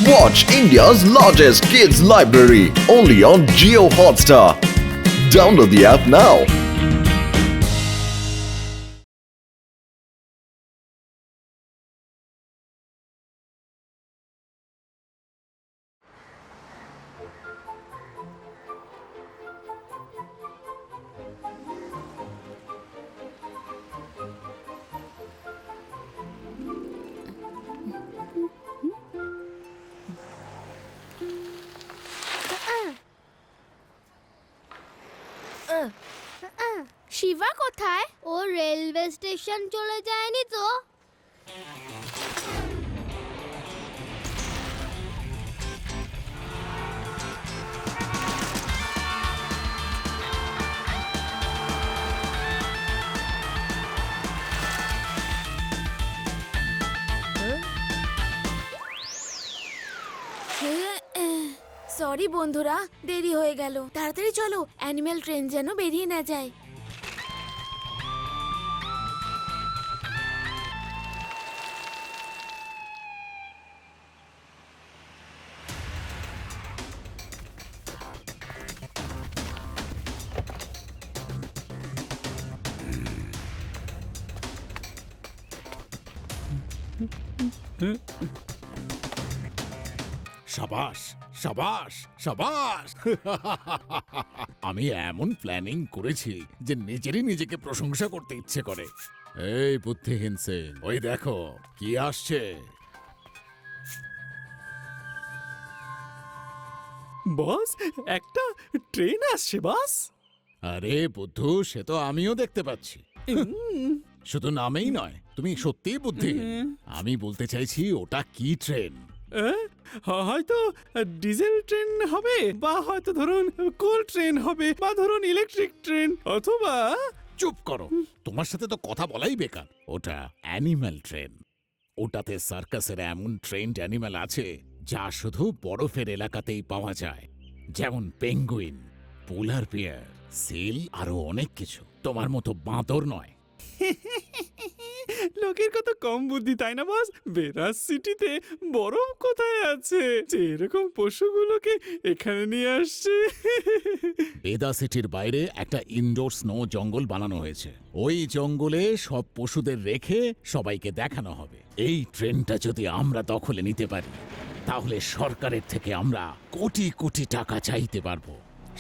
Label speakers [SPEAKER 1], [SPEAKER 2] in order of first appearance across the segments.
[SPEAKER 1] Watch India's largest kids library only on Jio Hotstar. Download the app now.
[SPEAKER 2] Shiba কোথায়? ও railway station চলে যায়নি তো?
[SPEAKER 3] Sorry বন্ধুরা, দেরি হয়ে গেল। তাড়াতাড়ি চলো, অ্যানিম্যাল ট্রেন যেন বেরিয়ে না যায়।
[SPEAKER 4] সাবাস সাবাস সাবাস আমি এমন প্ল্যানিং করেছি যে নিজেরই নিজেকে প্রশংসা করতে ইচ্ছে করে। এই বুদ্ধিহীন সেন, ওই দেখো কি আসছে।
[SPEAKER 5] বস, একটা ট্রেন আসছে বস।
[SPEAKER 4] আরে বুদ্ধু, সে তো আমিও দেখতে পাচ্ছি। শুধু নামেই নয়, তুমি সত্যিই বুদ্ধিহীন। আমি বলতে চাইছি ওটা কি ট্রেন।
[SPEAKER 5] হয়তো ডিজেল ট্রেন হবে, বা হয়তো ধরুন কোল ট্রেন হবে, বা ধরুন ইলেকট্রিক ট্রেন, অথবা
[SPEAKER 4] চুপ করো, তোমার সাথে তো কথা বলাই বেকার। ওটা অ্যানিম্যাল ট্রেন। ওটাতে সার্কাসের এমন ট্রেন্ড অ্যানিম্যাল আছে যা শুধু বরফের এলাকাতেই পাওয়া যায়, যেমন পেঙ্গুইন, পোলার বিয়ার, সিল, আরো অনেক কিছু। তোমার মতো বাঁদর নয়।
[SPEAKER 5] লোকের কত কম বুদ্ধি, তাই না বস? বেরাস সিটিতে বরফ কোথায় আছে যে এরকম পশুগুলোকে এখানে নিয়ে আসছে?
[SPEAKER 4] বেদা সিটির বাইরে একটা ইনডোর স্নো জঙ্গল বানানো হয়েছে। ওই জঙ্গলে সব পশুদের রেখে সবাইকে দেখানো হবে। এই ট্রেনটা যদি আমরা দখলে নিতে পারি, তাহলে সরকারের থেকে আমরা কোটি কোটি টাকা চাইতে পারবো।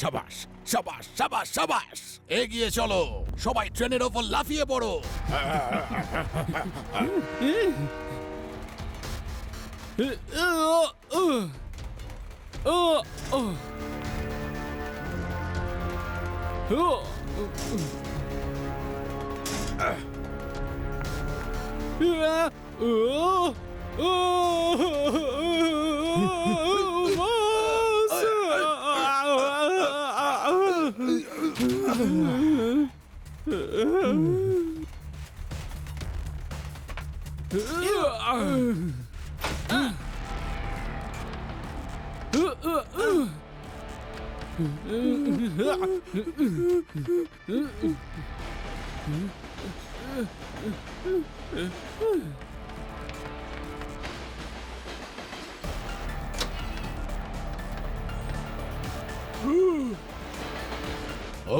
[SPEAKER 4] সাবাস সাবাস সাবাস সাবাস, এগিয়ে চলো, সবাই ট্রেনের ওপর লাফিয়ে পড়ো।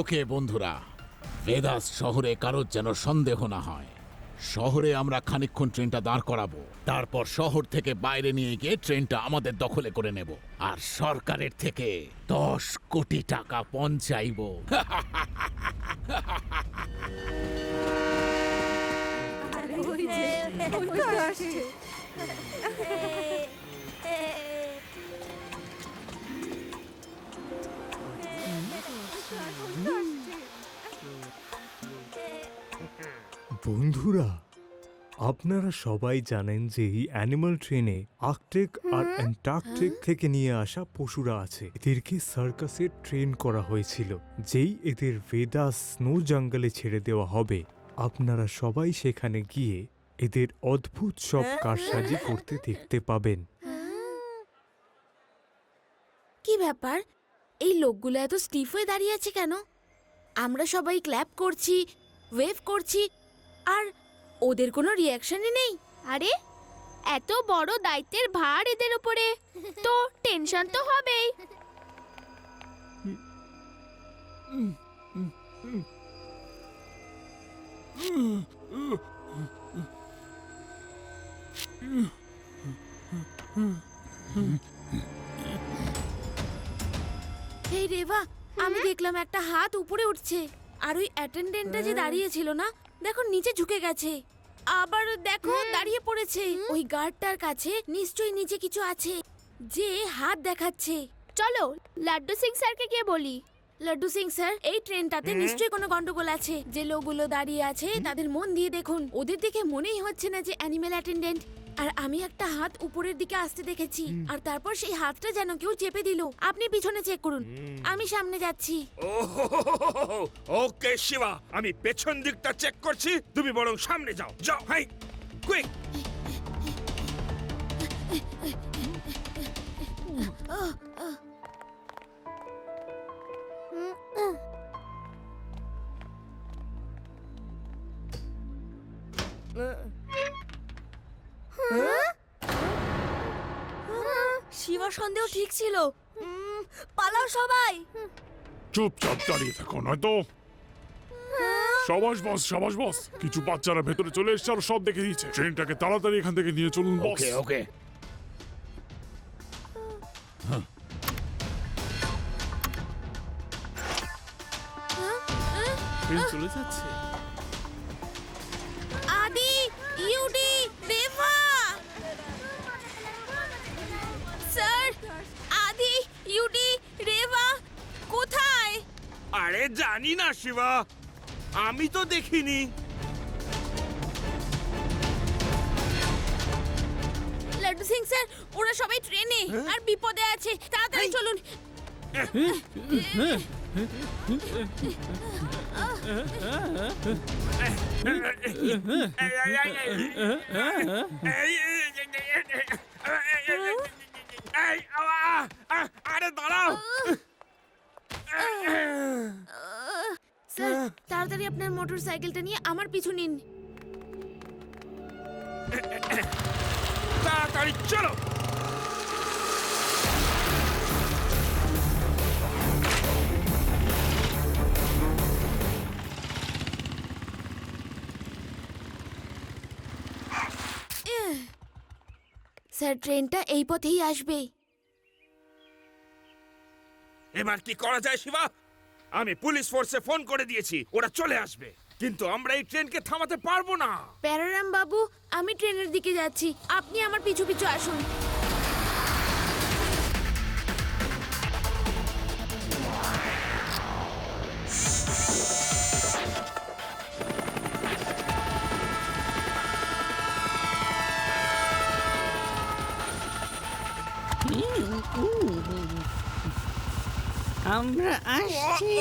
[SPEAKER 4] ওকে বন্ধুরা, ভেদাস শহরে কারোর যেন সন্দেহ না হয়। শহরে আমরা খানিকক্ষণ ট্রেনটা দাঁড় করাবো, তারপর শহর থেকে বাইরে নিয়ে গিয়ে ট্রেনটা আমাদের দখলে করে নেব, আর সরকারের থেকে 10 কোটি টাকা পঞ্চাইব।
[SPEAKER 6] বন্ধুরা, আপনারা সবাই জানেন যে এই অ্যানিমাল ট্রেনে আর্কটিক আর অ্যান্টার্কটিক থেকে নিয়ে আসা পশুরা আছে। এদেরকে সার্কাসে ট্রেন করা হয়েছিল। যেই এদের ভেদাস স্নো জঙ্গলে ছেড়ে দেওয়া হবে, আপনারা সবাই সেখানে গিয়ে এদের অদ্ভুত সব কারসাজি করতে দেখতে পাবেন।
[SPEAKER 3] কি ব্যাপার, এই লোকগুলো এত স্টিফ হয়ে দাঁড়িয়ে আছে কেন? আমরা সবাই ক্ল্যাপ করছি, ওয়েভ করছি, আর ওদের কোনো রিয়াকশনই নেই।
[SPEAKER 2] আরে এত বড় দায়িত্বের ভার এদের উপরে, তো টেনশন তো হবেই।
[SPEAKER 3] এই রেভা, আমি দেখলাম একটা হাত উপরে উঠছে, আর ওই অ্যাটেন্ডেন্টটা যে দাঁড়িয়ে ছিল না, দেখো নিচে ঝুঁকে গেছে, আবার দেখো দাঁড়িয়ে পড়েছে। ওই গার্ডটার কাছে নিশ্চয়ই নিচে কিছু আছে, যে হাত দেখাচ্ছে।
[SPEAKER 2] চলো লাড্ডু সিং স্যারকে গিয়ে বলি।
[SPEAKER 3] লাড্ডু সিং স্যার, এই ট্রেনটাতে নিশ্চয়ই কোনো গন্ডগোল আছে। যে লোকগুলো দাঁড়িয়ে আছে তাদের মন দিয়ে দেখুন, ওদের দেখে মনেই হচ্ছে না যে অ্যানিমেল অ্যাটেন্ডেন্ট। আর আমি একটা হাত উপরের দিকে আসতে দেখেছি, আর তারপর সেই হাতটা যেন কেউ চেপে দিল। আপনি পিছনে চেক করুন, আমি সামনে যাচ্ছি।
[SPEAKER 7] ওকে শিবা, আমি পেছন দিকটা চেক করছি, তুমি বরং সামনে যাও। যাও, হাই কুইক।
[SPEAKER 3] শিবার সন্দেহ ঠিক ছিল। পালাও সবাই।
[SPEAKER 8] চুপচাপ দাঁড়িয়ে থাকো, নয়তো। সাবাস বস, সাবাস বস। কিছু বাচ্চারা ভেতরে চলে এসছে আর সব দেখে দিয়েছে। ট্রেনটাকে তাড়াতাড়ি এখান থেকে নিয়ে চলুন বস।
[SPEAKER 4] ওকে ওকে।
[SPEAKER 5] ট্রেন চলে যাচ্ছে।
[SPEAKER 3] আদি, ইউডি, রেভা। স্যার, আদি, ইউডি, রেভা কোথায়?
[SPEAKER 7] আরে জানি না শিবা, আমি তো দেখিনি।
[SPEAKER 3] লাড্ডু সিং স্যার, ওরা সবাই ট্রেনে আর বিপদে আছে, তাড়াতাড়ি চলুন।
[SPEAKER 7] আরে দাঁড়াও।
[SPEAKER 3] স্যার, তাড়াতাড়ি আপনার মোটর সাইকেলটা নিয়ে আমার পিছু নিন।
[SPEAKER 7] তাড়াতাড়ি চলো।
[SPEAKER 3] স্যার, ট্রেনটা এই পথেই আসবে।
[SPEAKER 7] এবার কি করা যায় শিবা? আমি পুলিশ ফোর্সে ফোন করে দিয়েছি, ওরা চলে আসবে, কিন্তু আমরা এই ট্রেনকে থামাতে পারবো না।
[SPEAKER 3] প্যারারাম বাবু, আমি ট্রেনের দিকে যাচ্ছি, আপনি আমার পিছু পিছু আসুন।
[SPEAKER 5] আমরা আসছি।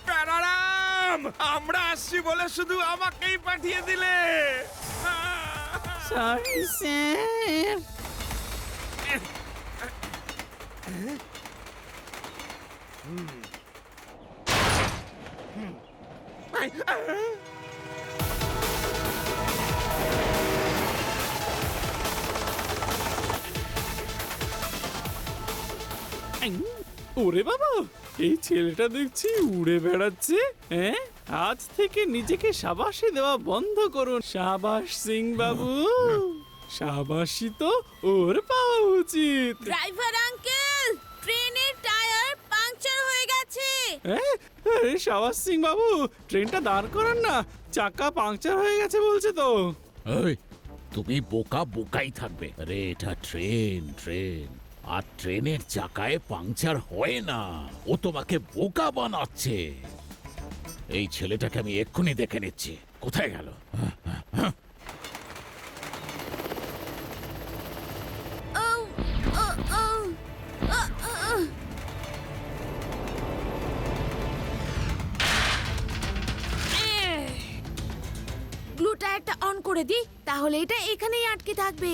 [SPEAKER 7] প্যারারাম, আমরা আসছি বলে শুধু আমাকেই পাঠিয়ে দিলে।
[SPEAKER 5] Sorry sir. ওরে বাবা, এই ছেলেটা দেখছি উড়ে বেড়াচ্ছে। হ্যাঁ, আজ থেকে নিজেকে শাবাশি দেওয়া বন্ধ করুন। শাবাশ সিং বাবু, শাবাশি তো ওর পাওয়া উচিত।
[SPEAKER 3] ড্রাইভার আঙ্কেল, ট্রেনের টায়ার পাংচার হয়ে গেছে।
[SPEAKER 5] হ্যাঁ, আরে শাবাশ সিং বাবু, ট্রেনটা দাঁড় করান না, চাকা পাংচার হয়ে গেছে বলছে তো।
[SPEAKER 4] এই, তুমি বোকা বোকাই থাকবে। আরে এটা ট্রেন, ট্রেন, আর ট্রেনের চাকায় পাংচার হয় না। ও তোমাকে বোকা বানাচ্ছে। এই ছেলেটাকে আমি এক্ষুনি দেখে নিচ্ছি, কোথায় গেল।
[SPEAKER 3] ব্লু টায়ারটা অন করে দিই, তাহলে এটা এখানেই আটকে থাকবে।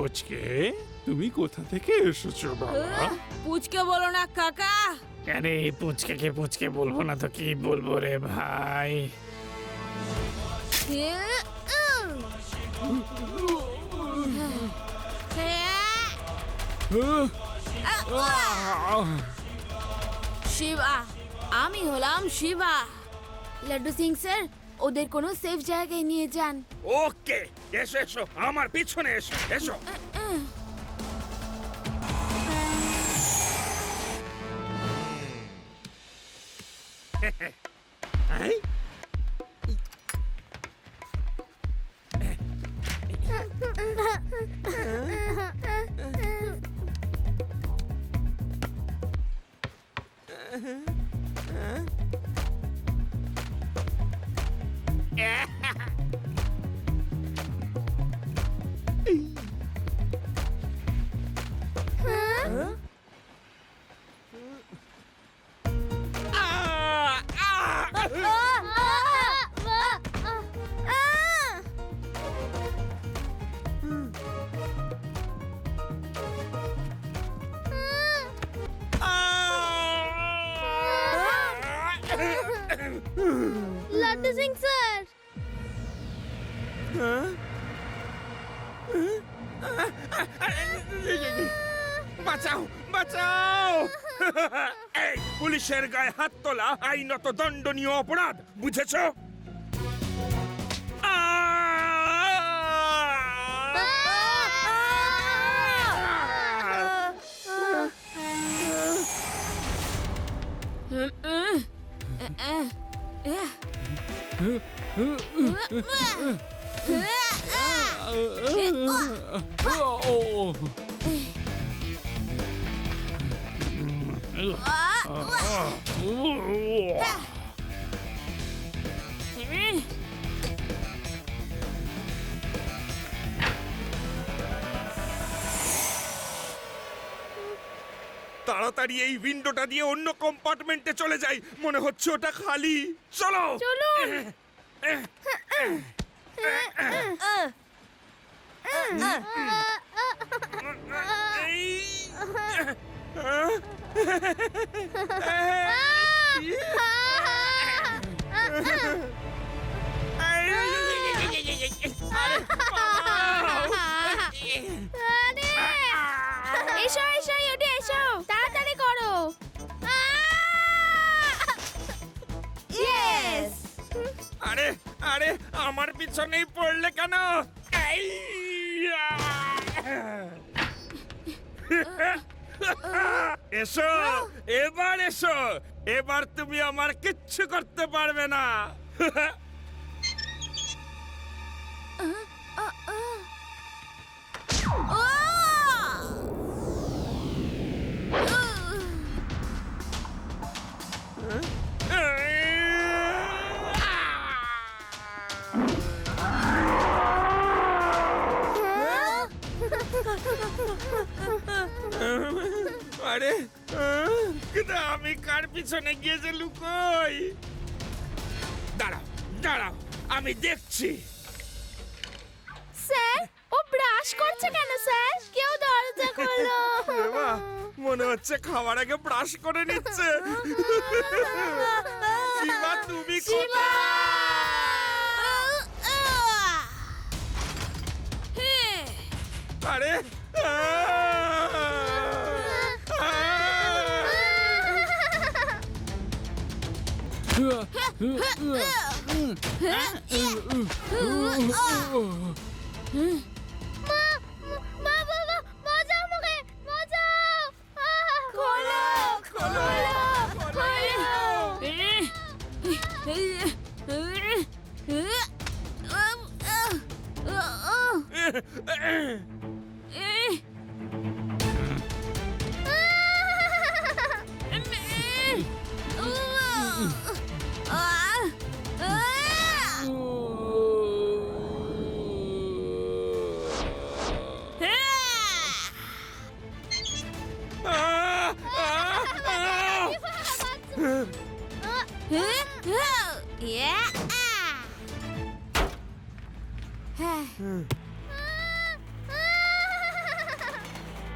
[SPEAKER 5] পুচকে তুমি কোথা থেকে এসেছো বাবা?
[SPEAKER 3] পুচকে বলো না কাকা।
[SPEAKER 5] আরে পুচকে পুচকে বলবো না তো কি বলবো রে ভাই?
[SPEAKER 3] শিবা, আমি হলাম শিবা। লাড্ডু সিং স্যার, ওদের কোনো সেফ জায়গায় নিয়ে যান।
[SPEAKER 7] ওকে, এসো এসো, আমার পিছনে এসো, এসো। এই,
[SPEAKER 2] লাড্ডু সিং স্যার,
[SPEAKER 7] বাঁচাও বাঁচাও! এই পুলিশের গায়ে হাত তোলা আইনত দণ্ডনীয় অপরাধ, বুঝেছো? তাড়াতাড়ি এই উইন্ডোটা দিয়ে অন্য কম্পার্টমেন্টে চলে যাই, মনে হচ্ছে ওটা খালি। চলো
[SPEAKER 2] চলুন।
[SPEAKER 3] এসো এসো ইউটি, এসো তাড়াতাড়ি করো। ইয়েস।
[SPEAKER 7] আরে আরে, আমার পিছনেই পড়লে কেন? এসো, এবার এসো, এবার তুমি আমার কিচ্ছু করতে পারবে না। আরে কিন্তু আমি কার পিছনে গিয়েছে লুকোই? দাঁড়াও দাঁড়াও, আমি দেখছি।
[SPEAKER 2] স্যার, ও ব্রাশ করছে কেন স্যার? কেউ দরজা খোলো।
[SPEAKER 7] বাবা, মনে হচ্ছে খাওয়ার আগে ব্রাশ করে নিচ্ছে। শিবা, তুমি
[SPEAKER 3] শিবা!
[SPEAKER 7] আরে
[SPEAKER 2] বাঁচাও আমাকে, বাঁচাও।
[SPEAKER 3] খোলো খোলো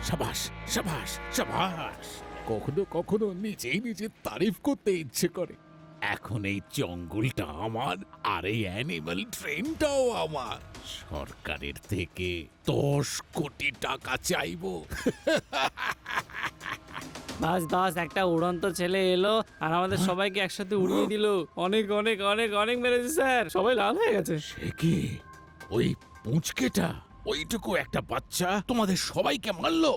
[SPEAKER 4] সাবাস সাবাস সাবাস। কখনো কখনো নিজেই নিজের তারিফ করতে ইচ্ছে করে। এখন এই জঙ্গলটা আমার, আর এই অ্যানিমাল ট্রেনটাও আমার। সরকারের থেকে 10 কোটি টাকা চাইবো।
[SPEAKER 5] বাস বাস, একটা উড়ন্ত ছেলে এলো আর আমাদের সবাইকে একসাথে উড়িয়ে দিল। অনেক অনেক অনেক অনেক মেরেছে স্যার, সবাই লাল হয়ে গেছে।
[SPEAKER 4] সে কি ওই পুঁচকেটা, ওইটুকু একটা বাচ্চা তোমাদের সবাইকে মারলো?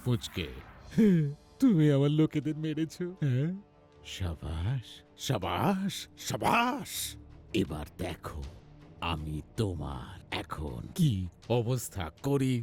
[SPEAKER 4] পুচকে, তুমি আমার লোকেদের মেরেছো, হ্যাঁ? সাবাস সাবাস সাবাস। এবার দেখো আমি তোমার এখন কি অবস্থা করি।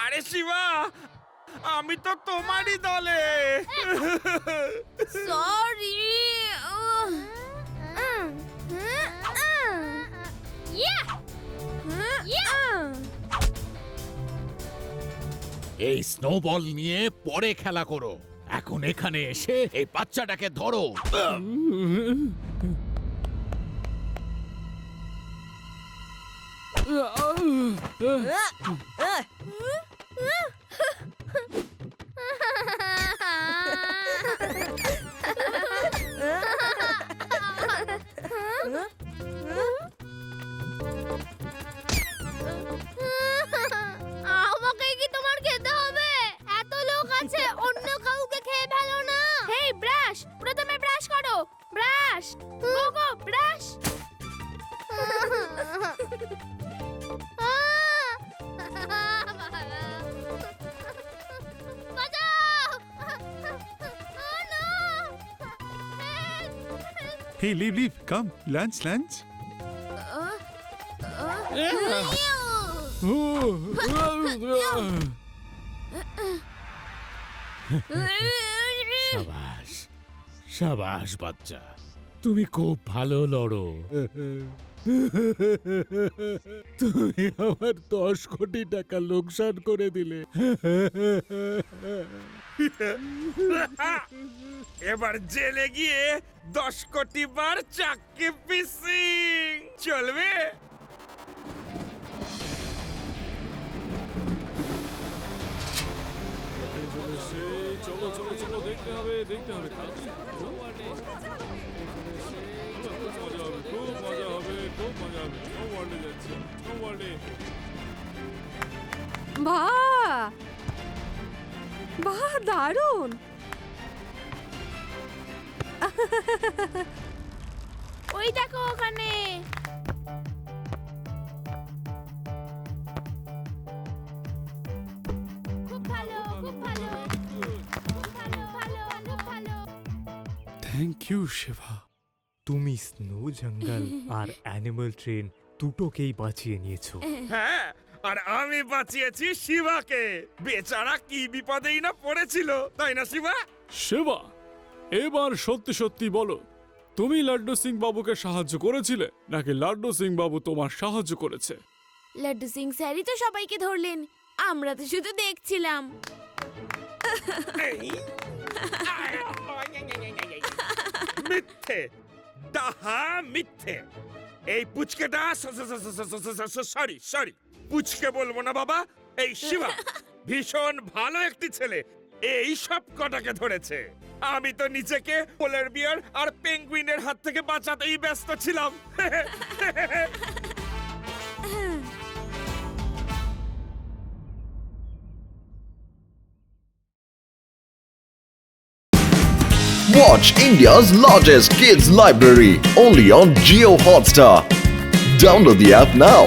[SPEAKER 7] আরে শিবা, আমি তো তোমারই দলে।
[SPEAKER 2] সরি।
[SPEAKER 4] এই স্নোবল নিয়ে পরে খেলা করো, এখন এখানে এসে এই বাচ্চাটাকে ধরো।
[SPEAKER 2] আমাকে কি তোমার খেতে হবে? এত লোক আছে, অন্য কাউকে খেয়ে ফেলো না। হেই ব্রাশ, প্রথমে ব্রাশ করো। ব্রাশ, গো গো brush.
[SPEAKER 8] Hey, leave. Come, lunch.
[SPEAKER 4] সাবাস সাবাস বাচ্চা, তুমি খুব ভালো লড়ো। তুমি আমার 10 কোটি টাকা লোকসান করে দিলে।
[SPEAKER 7] এবার জেলে গিয়ে 10 কোটি বার চাককে পিসিং চলবে।
[SPEAKER 5] চলো চলো চলো, দেখতে হবে। খুব মজা হবে। স্নো ওয়ার্ল্ডে যাচ্ছি, স্নো ওয়ার্ল্ডে।
[SPEAKER 3] বাহ দারুণ।
[SPEAKER 2] ওই দেখো ওখানে। খুব ভালো, খুব ভালো, খুব ভালো, ভালো, খুব ভালো।
[SPEAKER 5] Thank you Shiva.
[SPEAKER 6] তুমি স্নো জঙ্গল আর অ্যানিমাল ট্রেন দুটোকেই বাঁচিয়ে নিয়েছো।
[SPEAKER 7] হ্যাঁ, আর আমি বাঁচিয়েছি শিবাকে। বেচারা কি বিপদেই না পড়েছিল, তাই না শিবা?
[SPEAKER 5] শিবা, এবার সত্যি সত্যি বলো,
[SPEAKER 8] তুমি লাড্ডু সিং বাবুকে সাহায্য করেছিলে নাকি লাড্ডু সিং বাবু তোমার সাহায্য করেছে?
[SPEAKER 3] লাড্ডু সিং স্যারই তো সবাইকে ধরলেন, আমরা তো শুধু দেখছিলাম।
[SPEAKER 7] মিথ্যে, ডাহা মিথ্যে। এই পুচকেটা সরি সরি, পুচকে বলবো না বাবা, এই শিবা ভীষণ ভালো একটি ছেলে, এই সব কটাকে ধরেছে। আমি তো নিজেকে পোলার বিয়ার আর পেঙ্গুইনের হাত থেকে বাঁচাতেই ব্যস্ত ছিলাম।
[SPEAKER 1] Watch India's largest kids library only on Geo Hotstar. Download the app now.